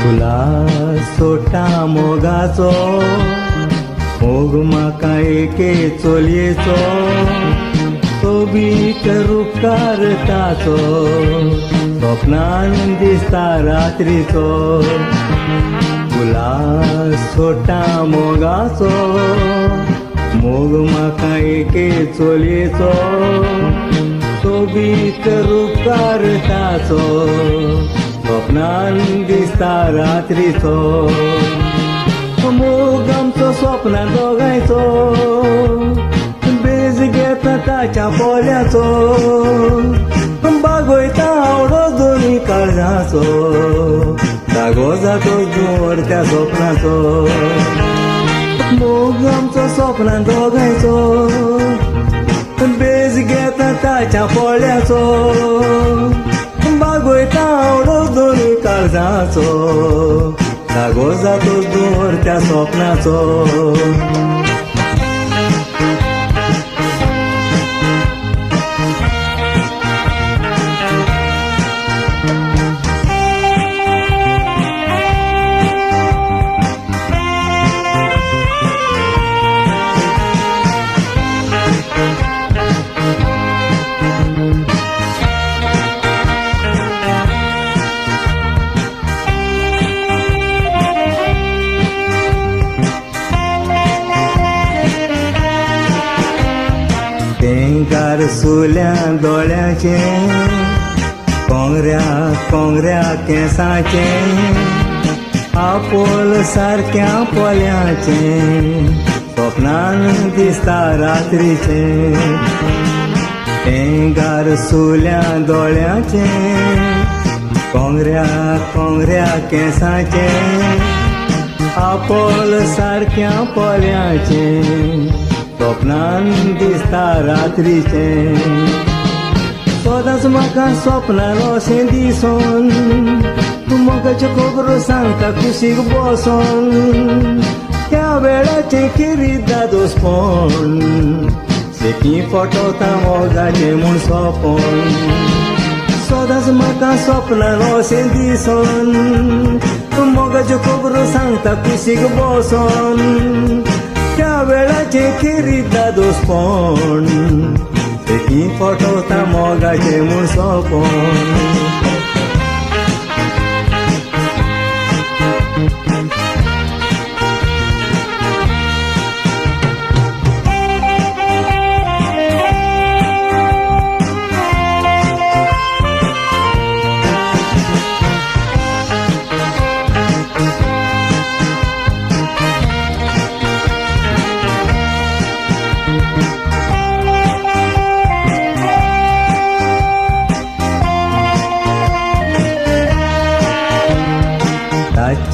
फुला सोटा मोगाचो मोग म्हाका एके चलयेचो तो भितर उपकार ताचो स्वप्नान दिसता रात्रीचो फुला सोटा मोगाचो मोग म्हाका एके चलयेचो तो भितर उपकार ताचो स्वप्नान दिसता रात्रीचो मोग आमचो स्वप्नान दोगांयचो बेज घेता ताच्या पोल्याचो बागोयता आवडो दोनी काळजाचो जागो जातो जोर त्या स्वप्नाचो मोग आमचो स्वप्नान दोगांयचो बेज घेता ताच्या पोल्याचो बागोयता आवडो दोनी काळजाचो जागो जातो जोर त्या स्वप्नाचो तेंकार सुल्या दोळ्याचे कोंगऱ्या कोंगऱ्या केंसाचे आपोल सारक्या पोल्याचे स्वप्नान दिसता रात्रीचे तेंकार सुल्या दोळ्याचे कोंगऱ्या कोंगऱ्या केंसाचे आपोल सारक्या पोल्याचे स्वप्नान दिसता रात्रीचे सदांच म्हाका स्वप्नान अशें दिसोन तूं मोगाच्यो खबरो सांगता कुशीक बसोन त्या वेळाचें खिरीत दादोसपण सेकी फटोवता मोगाचें म्हूण सोपोन सदांच म्हाका स्वप्नान अशें दिसोन तूं मोगाच्यो खबरो सांगता कुशीक बसोन त्या वेळाचे खिरीत दादोसपण सेकी फटोवता मोगाचें म्हूण सोपोन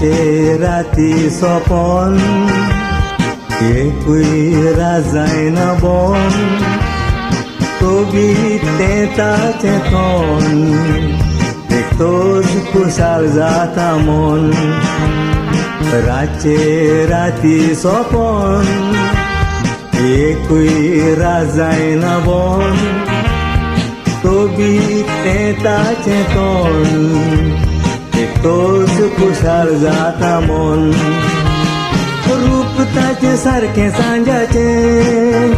रातचे राती सोपोन एकूय रात जायना बोन तो बी तें ताचें तोंड एकटोच खुशाल जाता मन रातचे राती सोपोन एकूय रात जायना बोन तो बी तें ताचें तोंड एकटोच खुशाल जाता मन रूप ताचें सारकें सांजाचें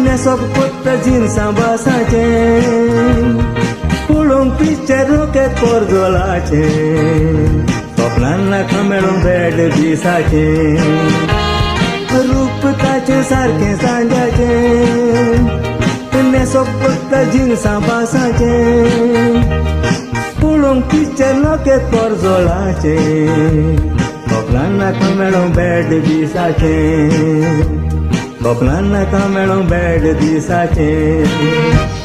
न्हेसप कोत्ता जिन्सां बासाचें पळोवंक पिक्चर रोकेत पोरजोलाचें स्वप्नान नाका मेळूंक बेड दिसाचें रूप ताचें सारकें सांजाचें न्हेसप कोत्ता जिन्सां बासाचें पळोवंक पिक्चर नकेत पोरजोलाचें स्वप्नान नाका मेळूंक बेड दिसाचें स्वप्नान नाका मेळूंक बेड दिसाचें